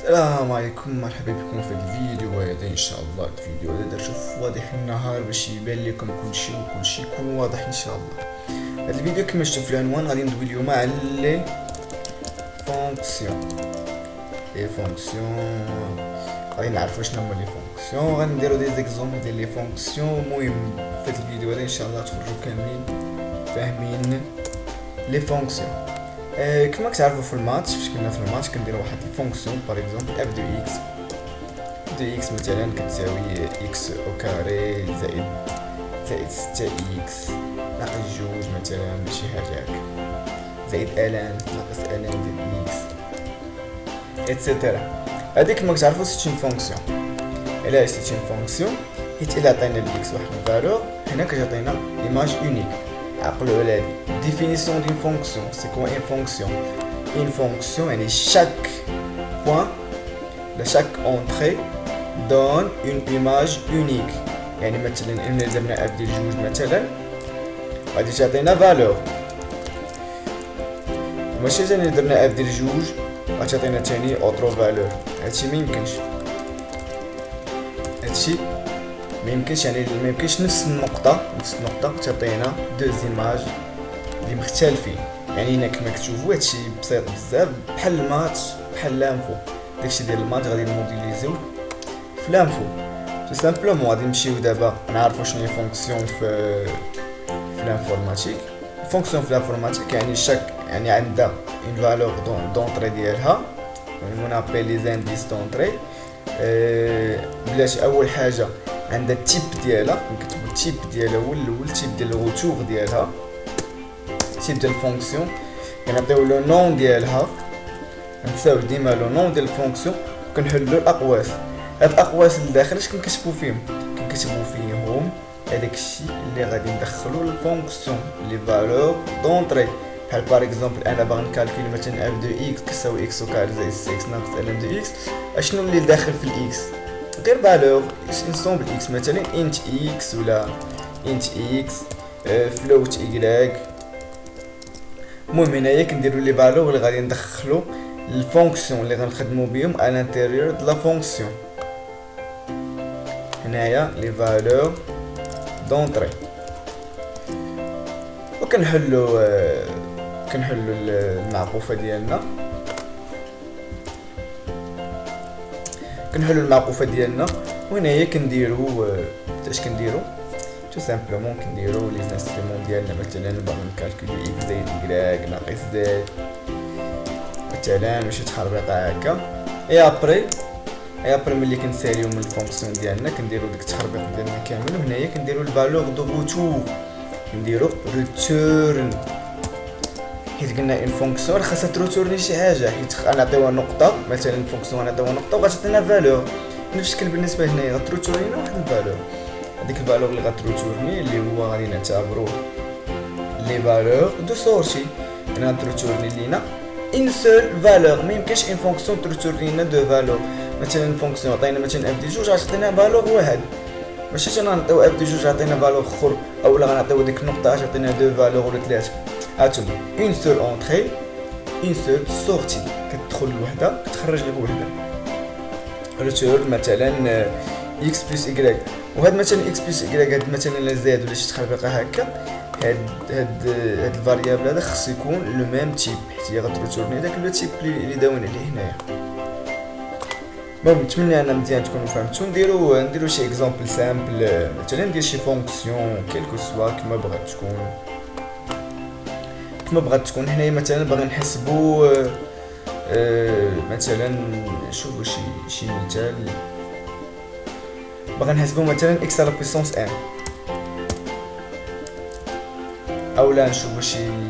السلام عليكم، مرحبا بكم في الفيديو هذا. ان شاء الله الفيديو هذا درتو في واضح النهار باش يبان لكم كلشي يكون واضح ان شاء الله. هذا الفيديو كما شفتوا في العنوان غادي ندوي اليوم على لي فونكسيون. غادي نعرفوا شنو هما لي فونكسيون، غنديروا دي زيكزومبل ديال لي فونكسيون. المهم في هذا الفيديو هذا ان شاء الله تخرجوا كاملين فاهمين لي فونكسيون. كما كتعرفوا في الماتش، فاش كنا في الماتش كنديروا واحد الفونكسيون باغ اكزومبل اف دو اكس. دو اكس مثلا كتساوي اكس او كاري زائد 6 اكس ناقص جوج مثلا، شي حاجه هكا، زائد الان ناقص الان ديال اكس اتسيتيرا. هذيك كما كتعرفوا سيت اون فونكسيون. علاش سيت اون فونكسيون؟ حيت الا عطينا الاكس واحد الفالور هنا كتعطينا ايماج اونيك. عقلوا على هادي définition d'une fonction. C'est quoi une fonction? Une fonction, يعني chaque point, chaque entrée donne une image unique. يعني مثلا إن درنا f ديال جوج مثلا غادي تعطينا فالور، وماشي تاني درنا f ديال جوج غتعطينا تاني اوترو فالور. هادشي ميمكنش، يعني ميمكنش نفس النقطة تعطينا دو زيماج اللي مختلفين. يعني هنا كما كتشوفوا هادشي بسيط بزاف، بحال الماتش بحال لانفو. داكشي ديال الماتش غادي نموديليزيو في لانفو. تو سامبلومون غادي نمشيو دابا نعرفوا شنو هي فونكسيون في الانفورماتيك. فونكسيون في الانفورماتيك يعني عندها اون فالور دونطري ديالها، يعني نابيل لي زانديس دونطري. بلاتي اول حاجه عندها التيب ديالها، كنكتبوا التيب ديالها هو الاول، التيب ديال الغوتور ديالها، التيب ديال الفونكسيون. كنعطيو لو نون ديالها، نساو ديما لو نون ديال الفونكسيون، كنحلو الاقواس. هاد الاقواس لداخل اش كنكتبوا فيهم هذاك الشيء اللي غادي ندخلو للفونكسيون، لي فالور دونطري. بحال باغ اكزومبل انا باغي نكالكولي مثلا اف دو اكس كتساوي اكس او كاري زائد 6 ناقص ال دو اكس. اشنو اللي داخل في الاكس؟ غير فالور انسومبل اكس، مثلا انت اكس ولا انت اكس فلوت ايكغيك. المهم هنايا كنديروا لي فالور اللي غادي ندخلو الفونكسيون اللي غنخدموا بهم على الانتيريور د لا فونكسيون. هنايا لي فالور دونطري، وكنحلو المعقوفه ديالنا. وهنايا كنديرو اش كنديرو تو سامبلومون كنديرو لي انسترومون ديالنا. مثلا باغي نكالكولي اكس زائد ايكغيك ناقص زد مثلا، وشي تخربيقه هكا. اي ابري ملي كنساليو من الفونكسيون ديالنا كنديرو ديك التخربيق ديالنا كامل. وهنايا كنديرو الفالور دو غوتور، كنديرو ريتورن، حيت قلنا ان فونكسيون خاصها تروتورني شي حاجه. حيت غنعطيوها نقطه مثلا، الفونكسيون غنعطيوها نقطه وغتعطينا فالور. نفس الشكل بالنسبه هنايا غتروتورني واحد الفالور. هذيك الفالور اللي غتروتورني اللي هو غادي نعتبروه لي فالور دو سورتي. انا غتروتورني لينا ان سول فالور، ما يمكنش ان فونكسيون تروتورني لنا دو فالور. مثلا الفونكسيون عطينا مثلا اف دي جوج غتعطينا فالور واحد، ماشي غنعطيو اف دي جوج عطينا فالور اخر، اولا غنعطيو ديك النقطه غتعطينا دو فالور ولا ثلاثه. هاتوما اون سول اونطري اون سول سورتي، كتدخل لوحده كتخرج لك وحده. ريتورن مثلا اكس بلس ايكغيك، وهاد مثلا اكس بلس ايكغيك هاد مثلا لا زاد ولا شي تخربيقه هكا، هاد الفاريابل هذا خصو يكون لو ميم تيب، حيت هي غتروتورني داك لو تيب اللي داوين عليه هنايا. المهم نتمنى انا مزيان تكونوا فهمتوا. نديرو شي اكزامبل سامبل، مثلا ندير شي فونكسيون كيلكو سوا كما بغات تكون. هنايا مثلا باغي نحسبوا مثلا نشوفوا شي مثال، باغي نحسبوا مثلا اكس على بويسونس ان، اولا نشوفوا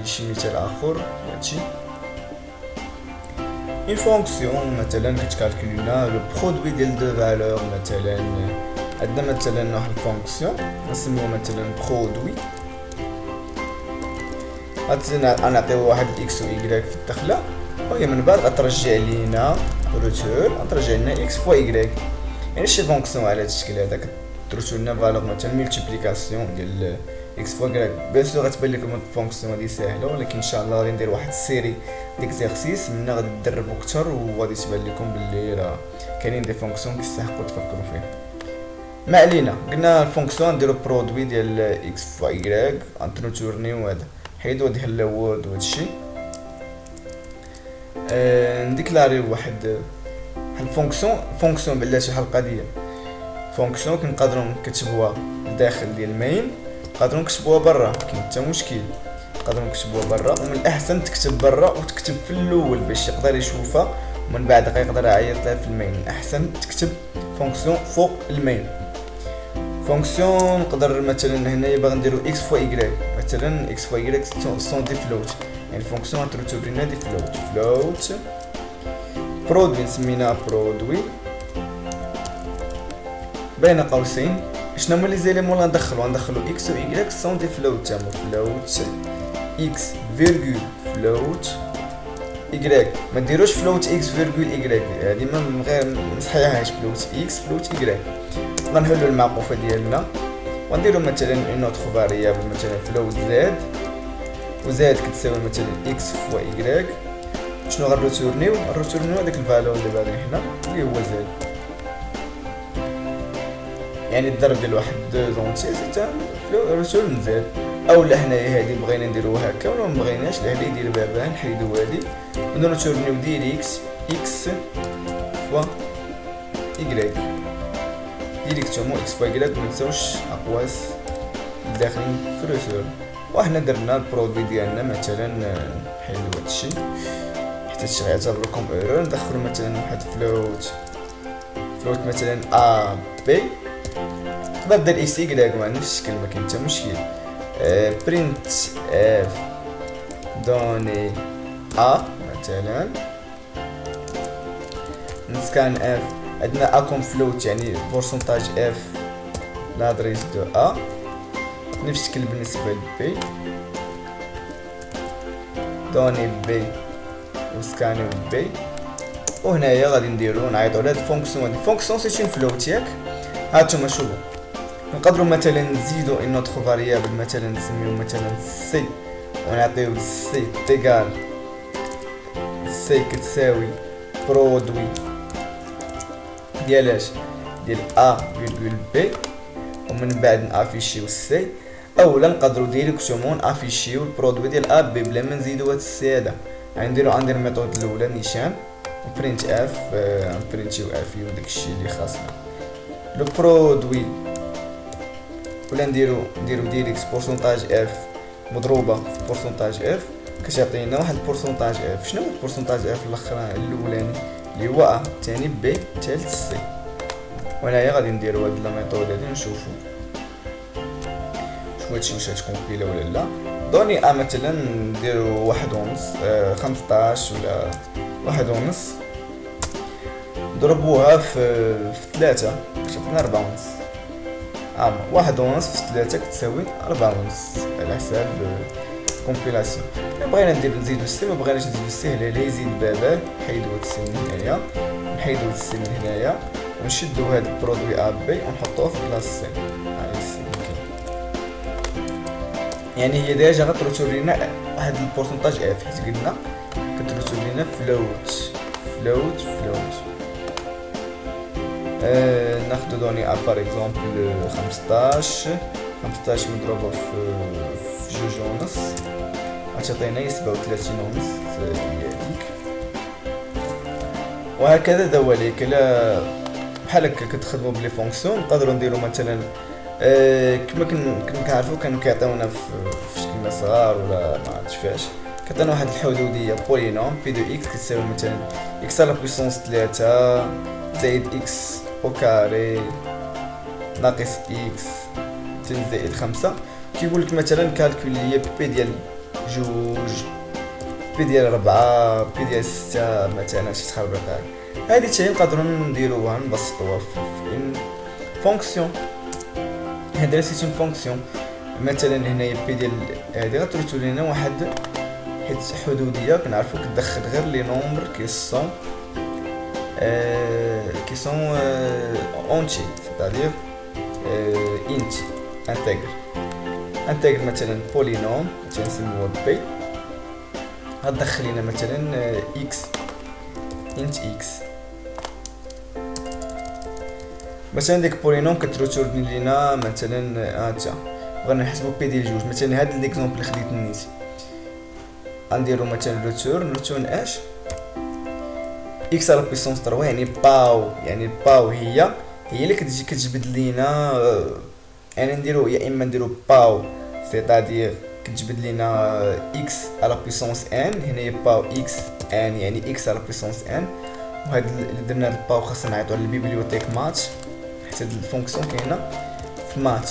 شي مثال اخر. هادشي اون فونكسيون مثلا كتكالكولي لنا لو برودوي ديال دو فالور. مثلا عندنا مثلا واحد الفونكسيون نسميوها مثلا برودوي، غنعطيو واحد اكس و ايكغيك في الدخله، وهي من بعد غترجع لينا روتور، غترجع لنا اكس فوا ايكغيك. يعني شي فونكسيون على هذا الشكل هذا كتروتور لنا فالور مثلا ملتيبليكاسيون اكس فوا كراك. بيان سور غتبان لكم هاد الفونكسيون هادي ساهله، ولكن ان شاء الله غادي ندير واحد السيري ديكزيرسيس منا غادي تدربوا اكثر وغادي تبان لكم باللي راه كاينين دي فونكسيون كيستحقوا تفكروا فيهم. ما علينا، قلنا الفونكسيون نديرو برودوي ديال اكس فوا ايكغيك انتروتورنيو هذا حيدو هاد هلا وورد وهادشي. نديكلاري واحد فونكسيون بلاتي بحال القضيه فونكسيون كنقدروا نكتبوها داخل ديال المين، نقدروا نكتبوها برا كاين حتى مشكل، نقدروا نكتبوها برا ومن الاحسن تكتب برا وتكتب في الاول باش يقدر يشوفها ومن بعد يقدر يعيط لها في المين. الاحسن تكتب فونكسيون فوق المين. فونكسيون نقدر مثلا هنايا باغي نديرو اكس فوا ايكغيك، مثلا اكس فوا ايكغيك سون دي فلوت، يعني فونكسيون غترتب لنا دي فلوت برودوي نسميناها برودوي بين قوسين. شنو هما لي زيليمون اللي ندخلو اكس و ايكغيك سون دي فلوت، تما فلوت اكس فيرغول فلوت ايكغيك، ما ديروش فلوت اكس فيرغول ايكغيك، هادي ما غير مصحيحاش فلوت اكس فلوت ايكغيك. غنحلو المعقوفه ديالنا ونديرو مثلا اون اوتر فاريابل مثلا فلوت زاد، وزاد كتساوي مثلا اكس فوا ايكغيك. شنو غنروتورنيو هذاك الفالور اللي باغي حنا اللي هو زاد، يعني الضرب ديال واحد دو زونتي حتى روتورن زاد. اولا حنايا هادي بغينا نديروها هكا ولا ما بغيناش لا هادي يدير بابا نحيدو هادي ونروتورنيو ديريكت اكس فوا ايكغيك ديريكتومون اكس فوا ايكغيك، منساوش اقواس داخلين في الروتورن. وحنا درنا البرودوي ديالنا مثلا نحيدو هادشي حتى شي غيعتبر لكم ايرور. ندخلو مثلا واحد فلوت مثلا ا بي، تقدر دير اكس ايكغيك مع نفس الشكل ما كاين حتى مشكل. برينت اف دوني ا مثلا نسكان اف، عندنا ا كوم فلوت يعني بورسونتاج اف لادريس دو ا، نفس الشكل بالنسبه لبي دوني بي وسكانيو بي. وهنايا غادي نديرو نعيطو على هاد الفونكسيون هادي. فونكسيون سي اون فلوت ياك، هانتوما شوفو نقدروا مثلا نزيدو ان اوتر فاريابل مثلا نسميو مثلا سي ونعطيو سي تيغال سي كتساوي برودوي ديال ديال ا فيرغول بي، ومن بعد نافيشيو سي. اولا نقدروا ديريكتومون افيشيو البرودوي ديال ا بي بلا ما نزيدو هاد السي هذا، يعني نديرو عندي الميثود الاولى نيشان برينت اف برينتيو اف يو داكشي اللي خاصنا لو برودوي، ولا نديرو ديريكت بورسونتاج اف مضروبه في بورسونتاج اف كتعطينا واحد البورسونتاج اف. شنو هو البورسونتاج اف الاخر الاولاني اللي هو ا، الثاني بي، الثالث سي. وهنايا غادي نديرو هاد لا ميثود هادي نشوفو هادشي واش غتكون ولا لا. دوني ا مثلا نديرو واحد ونص 15 ولا واحد ونص، ضربوها في 3 شفنا 4 ونص. واحد ونص في 3 كتساوي 4 ونص على حساب كومبيلاسيون. بغينا نزيدو السي، ما بغيناش نزيدو السي لا يزيد بابا نحيدو هاد السي من هنايا، نحيدو هاد السي من هنايا ونشدو هاد البرودوي ا بي ونحطوه في بلاصه سي. يعني هي ديجا غتروتور لينا واحد البورسونتاج اف، حيت قلنا كتروتور لينا فلوت. ناخدو دوني ا بار اكزومبل 15 مضروبه في جوج ونص غتعطينا 37 ونص هي هذيك. وهكذا دواليك لا بحال هكا كتخدموا بلي فونكسيون. نقدروا نديروا مثلا كما كنعرفوا كانوا كيعطيونا في شكلنا صغار ولا ما عرفتش فاش، كتعطينا واحد الحدوديه بولينوم بي دو اكس كتساوي مثلا اكس على بويسونس 3 زائد اكس او كاري ناقص اكس زائد 5. كيقول لك مثلا كالكولي لي بي ديال 2 بي ديال 4 بي ديال 6 مثلا شي تخربيقات. هذه حتى نقدروا نديروها نبسطوها في فونكسيون. هذا سيت فونكسيون مثلا هنايا بي ديال هذه غترتب لنا واحد حيت حدوديه كنعرفوا كتدخل غير لي نومبر كي سون اونتي، c'est-à-dire انت انتجر. انتقل مثلا بولينوم تنسميوه بي، غتدخل لينا مثلا اكس انت اكس. مثلا ديك بولينوم كتروتورني لينا مثلا هانتا بغينا نحسبو بي ديال جوج. مثلا هاد ليكزومبل اللي خديت نيتي غنديرو مثلا ريتورن اش اكس على بيسونس 3، يعني باو، يعني باو هي اللي كتجي كتجبد لينا، يعني نديرو يا اما نديرو باو سيتادير كتجبد لينا اكس على بيسونس ان، هنايا باو اكس ان يعني اكس على بيسونس ان. وهاد اللي درنا هاد الباو خاصنا نعيطو على البيبليوتيك ماتش، حيت هاد الفونكسيون كاينه في ماتش،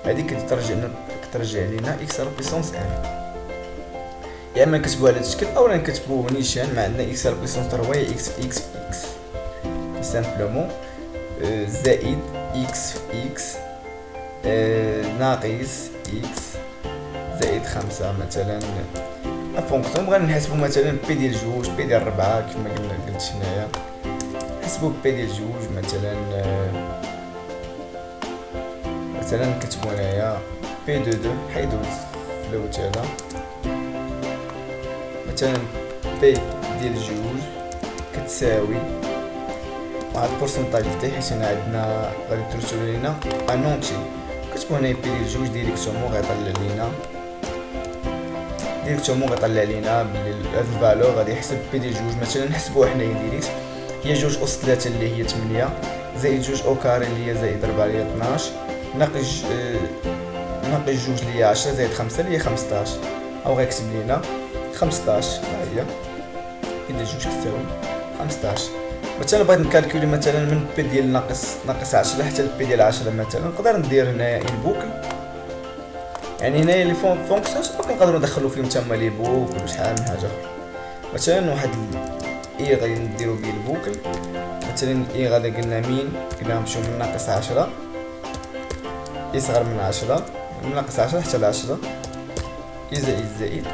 هادي كترجع لينا اكس على بيسونس ان. يا اما نكتبوها على هاد الشكل اولا نكتبوه نيشان، ما عندنا اكس على بيسونس 3 هي اكس في اكس في اكس سامبلومون زائد اكس في اكس ناقص اكس زائد 5 مثلا. الفونكسيون بغينا نحسبو مثلا بي ديال جوج، بي ديال 4 كيما قلت هنايا، نحسبو بي ديال جوج مثلا نكتبو هنايا بي دو دو، حيدو الفلوت هذا، مثلا بي ديال جوج كتساوي واحد البورسونتاج تاعي، حيت هنا عندنا غادي ترسل لينا ان اونتي، كتبو هنا بي ديال جوج ديريكتومون غيطلع لينا بلي هاد الفالور غادي يحسب بي ديال جوج. مثلا نحسبوها حنايا ديريكت، هي جوج أس 3 اللي هي 8 زائد جوج أو كاري اللي هي زائد 4 اللي هي 12 ناقص جوج اللي هي 10 زائد 5 اللي هي 15، او غيكتب لينا 15. ها هي بي ديال جوج كتساوي 15. مثلا بغيت نكالكولي مثلا من بي ديال ناقص 10 حتى لبي ديال 10 مثلا، نقدر ندير هنايا ان بوكل، يعني هنايا لي فونكسيونز نقدروا ندخلوا فيهم تما لي بوكل وشحال من حاجه اخرى. مثلا واحد اي غادي نديرو بيه البوكل، مثلا اي غادي قلنا نمشيو من ناقص 10 اي صغر من 10 من ناقص 10 حتى ل 10 اي زائد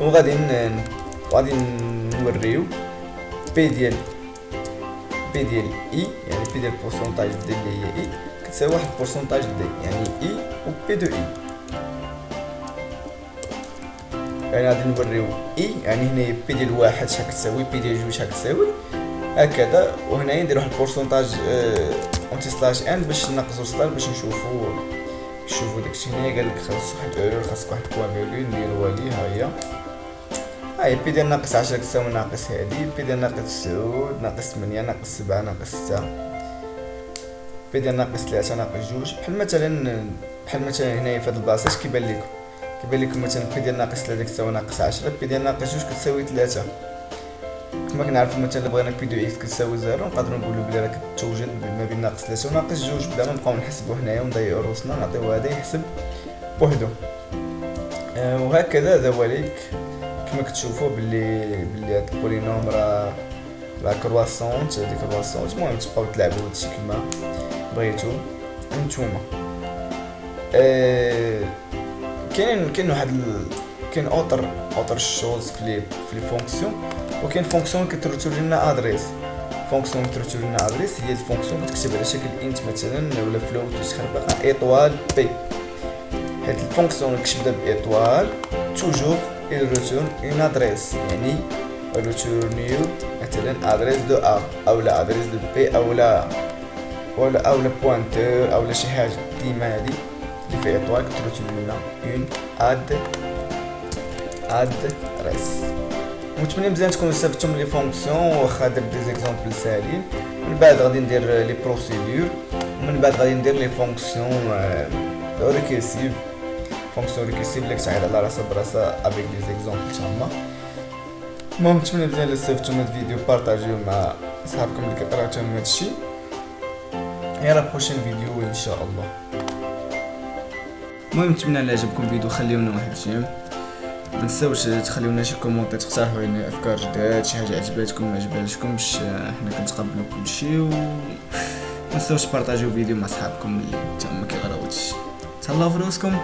وغادي نوريو بي ديال اي، يعني بي ديال البورسونتاج دي اللي هي اي كتساوي واحد البورسونتاج دي، يعني اي و بي دو اي. يعني غادي نوريو اي، يعني هنا بي ديال واحد شحال كتساوي، بي ديال جوج شحال كتساوي هكذا، وهنايا ندير واحد البورسونتاج اونتي سلاش ان باش نقصو ستار باش نشوفو داكشي. هنايا قالك خاص واحد ايرور، خاصك واحد بوان فيرغول نديروها ليه. ها هي بي ديال ناقص 10 كتساوي ناقص هادي، بي ديال ناقص 9 ناقص 8 ناقص 7 ناقص 6، بي ديال ناقص 3 ناقص جوج. بحال مثلا هنايا في هاد البلاصه اش كيبان لكم مثلا بي ديال ناقص 3 كتساوي ناقص 10، بي ديال ناقص جوج كتساوي 3. كما كنعرفوا مثلا بغينا بي دو اكس كتساوي 0 نقدروا نقولوا بلي راه كتوجد ما بين ناقص 3 وناقص جوج، بلا ما نبقاو نحسبوا هنايا ونضيعوا روسنا، نعطيو هذا يحسب بوحدو. وهكذا هذا هو ليك كما كتشوفوا بلي هاد البولينوم راه كرواسونت، هادي كرواسونت. المهم تبقاو تلعبوا هادشي كما بغيتو نتوما. كاين اوتر شوز في لي فونكسيون، وكاين فونكسيون كترتب لنا ادريس. فونكسيون كترتب لنا ادريس هي الفونكسيون كتكتب على شكل انت مثلا ولا فلوت تخربق ايطوال بي. هاد الفونكسيون كتبدا بايطوال توجور il retourne une adresse، يعني retourne مثلا ادريس دو ا او لا ادريس دو بي او لا بوينتور او لا شي حاجه ديما هادي اللي فيها ايطوال كترتب لنا اون ادريس. متمنى مزيان تكونوا استفدتوا من لي فونكسيون، واخا درت دي زيكزامبل ساهلين. من بعد غادي ندير لي بروسيدور، ومن بعد غادي ندير لي فونكسيون ريكيرسيف. فونكسيون ريكيرسيف اللي كتعيط على راسها براسها افيك دي زيكزامبل تما. المهم نتمنى مزيان استفدتوا من الفيديو، بارطاجيوه مع صحابكم اللي كيقراو تما هادشي. الى لا بروشين فيديو ان شاء الله. المهم نتمنى الا عجبكم الفيديو خليونا واحد الجيم، ما تنساوش تخليونا شي كومونتير تقترحوا علينا افكار جداد، شي حاجه عجباتكم ما عجباتكمش، حنا كنتقبلوا كلشي. و ما تنساوش تبارطاجيو الفيديو مع صحابكم اللي تما كيقراو هادشي. تهلاو في راسكم.